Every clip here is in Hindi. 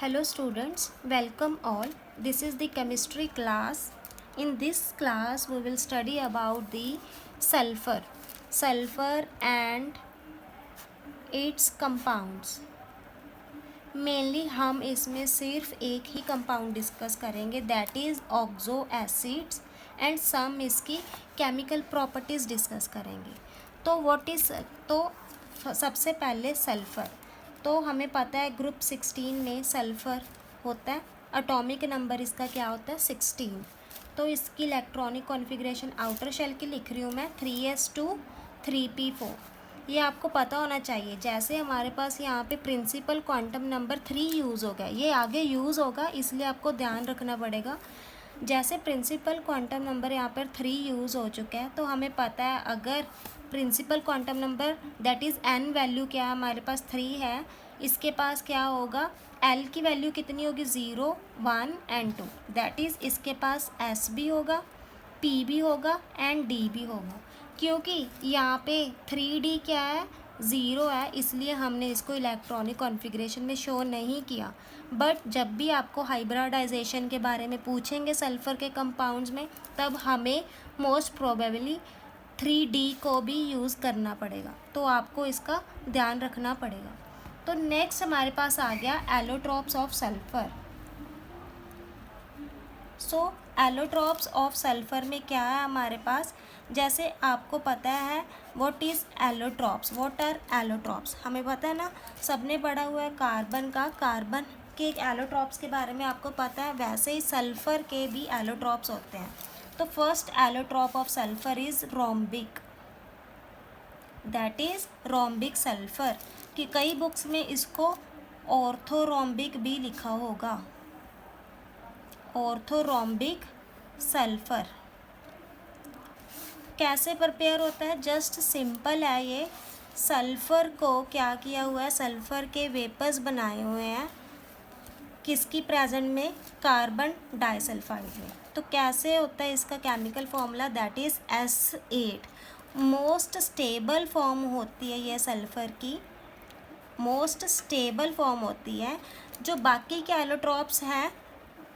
Hello students, welcome all. This is the chemistry class. In this class we will study about the sulfur and its compounds. Mainly हम इसमें सिर्फ एक ही कंपाउंड डिस्कस करेंगे, that is oxo acids and some इसकी केमिकल प्रॉपर्टीज़ डिस्कस करेंगे. तो सबसे पहले सल्फ़र. तो हमें पता है ग्रुप 16 में सल्फ़र होता है, एटॉमिक नंबर इसका क्या होता है 16. तो इसकी इलेक्ट्रॉनिक कॉन्फ़िगरेशन आउटर शेल की लिख रही हूँ मैं 3s2 3p4. ये आपको पता होना चाहिए. जैसे हमारे पास यहाँ पे प्रिंसिपल क्वांटम नंबर 3 यूज़ हो गया, ये आगे यूज़ होगा इसलिए आपको ध्यान रखना पड़ेगा. जैसे प्रिंसिपल क्वांटम नंबर यहाँ पर 3 यूज़ हो चुका है, तो हमें पता है अगर principal quantum number that is n value क्या है हमारे पास 3 है, इसके पास क्या होगा l की वैल्यू कितनी होगी 0 1 एंड 2. दैट इज़ इसके पास s भी होगा, p भी होगा एंड d भी होगा. क्योंकि यहाँ पे 3d क्या है 0 है, इसलिए हमने इसको इलेक्ट्रॉनिक कॉन्फ़िगरेशन में शो नहीं किया. बट जब भी आपको हाइब्रिडाइजेशन के बारे में पूछेंगे सल्फ़र के कंपाउंड्स में, तब हमें मोस्ट प्रोबेबली 3d को भी यूज़ करना पड़ेगा. तो आपको इसका ध्यान रखना पड़ेगा. तो नेक्स्ट हमारे पास आ गया allotropes of sulphur. So allotropes of sulphur में क्या है हमारे पास, जैसे आपको पता है what is allotropes, what are allotropes हमें पता है ना, सबने पढ़ा हुआ है कार्बन के एलोट्रॉप्स के बारे में आपको पता है. वैसे ही सल्फ़र के भी एलोट्रॉप्स होते हैं. तो first allotrope of sulphur is rhombic, that is rhombic sulphur. कि कई बुक्स में इसको ऑर्थोरोम्बिक भी लिखा होगा, ऑर्थोरोम्बिक सल्फ़र. कैसे प्रिपेयर होता है, जस्ट सिंपल है. ये सल्फ़र को क्या किया हुआ है, सल्फ़र के वेपर्स बनाए हुए हैं किसकी प्रेजेंट में, कार्बन डाइसल्फाइड में. तो कैसे होता है इसका chemical formula, that is S8. Most stable form होती है ये सल्फ़र की, मोस्ट स्टेबल फॉर्म होती है. जो बाकी के एलोट्रॉप्स हैं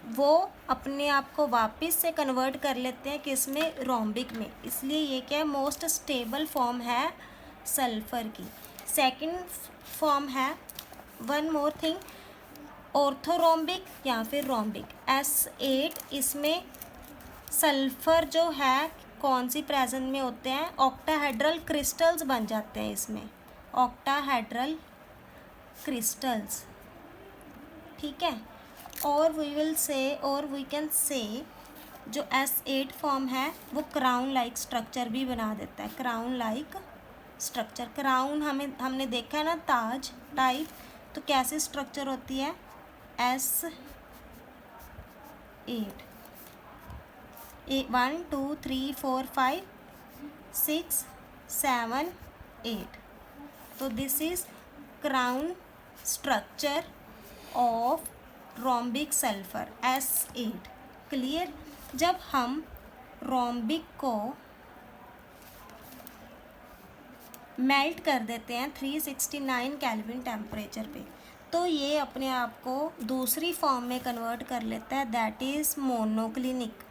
वो अपने आप को वापस से कन्वर्ट कर लेते हैं किस में, रोम्बिक में. इसलिए ये क्या है, मोस्ट स्टेबल फॉर्म है सल्फ़र की. सेकंड फॉर्म है, वन मोर थिंग, ऑर्थोरोम्बिक या फिर रोम्बिक. S8 इसमें सल्फ़र जो है कौन सी प्रेजेंट में होते हैं, ऑक्टाहेड्रल क्रिस्टल्स बन जाते हैं इसमें, ऑक्टाहेड्रल क्रिस्टल्स. ठीक है. और वी कैन से जो S8 फॉर्म है वो क्राउन लाइक स्ट्रक्चर भी बना देता है, क्राउन लाइक स्ट्रक्चर. क्राउन हमने देखा है ना ताज टाइप, तो कैसे स्ट्रक्चर होती है S8. 1 2 3 4 5 6 7 8. तो this is crown structure of rhombic sulphur S8. Clear. जब हम रोम्बिक को मेल्ट कर देते हैं 369 केल्विन टेम्परेचर पे, तो ये अपने आप को दूसरी फॉर्म में कन्वर्ट कर लेता है, that is monoclinic.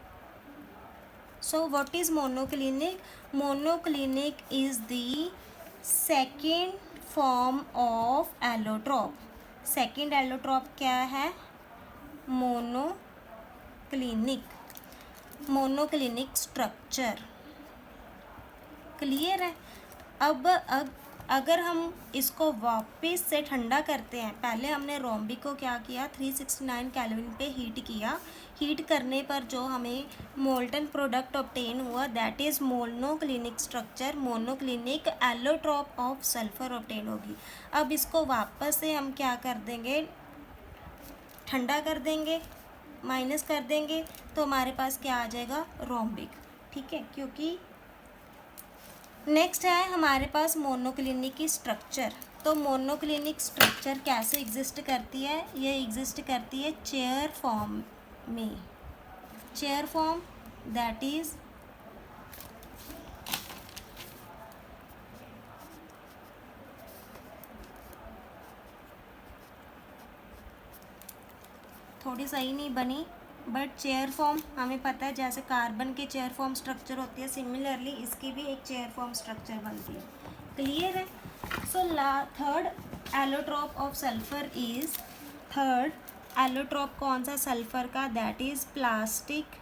So what is monoclinic, monoclinic is the second form of allotrope. Second allotrope क्या है, मोनोक्लिनिक स्ट्रक्चर. क्लियर है. अब अगर हम इसको वापस से ठंडा करते हैं, पहले हमने रोम्बिक को क्या किया 369 केल्विन पे हीट किया. हीट करने पर जो हमें मोल्टन प्रोडक्ट ऑब्टेन हुआ that is monoclinic structure, monoclinic allotrope of sulphur obtain होगी. अब इसको वापस से हम क्या कर देंगे, ठंडा कर देंगे, माइनस कर देंगे, तो हमारे पास क्या आ जाएगा रोम्बिक. ठीक है. क्योंकि नेक्स्ट है हमारे पास मोनोक्लिनिक की स्ट्रक्चर. तो मोनोक्लिनिक स्ट्रक्चर कैसे एग्जिस्ट करती है, ये एग्जिस्ट करती है चेयर फॉर्म में. चेयर फॉर्म दैट इज़ थोड़ी सही नहीं बनी, बट चेयर फॉर्म हमें पता है जैसे कार्बन के चेयर फॉर्म स्ट्रक्चर होती है, सिमिलरली इसकी भी एक चेयर फॉर्म स्ट्रक्चर बनती है। क्लियर है? So third allotrope of sulphur is, third allotrope कौन सा सल्फर का, दैट इज प्लास्टिक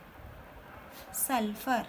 सल्फर।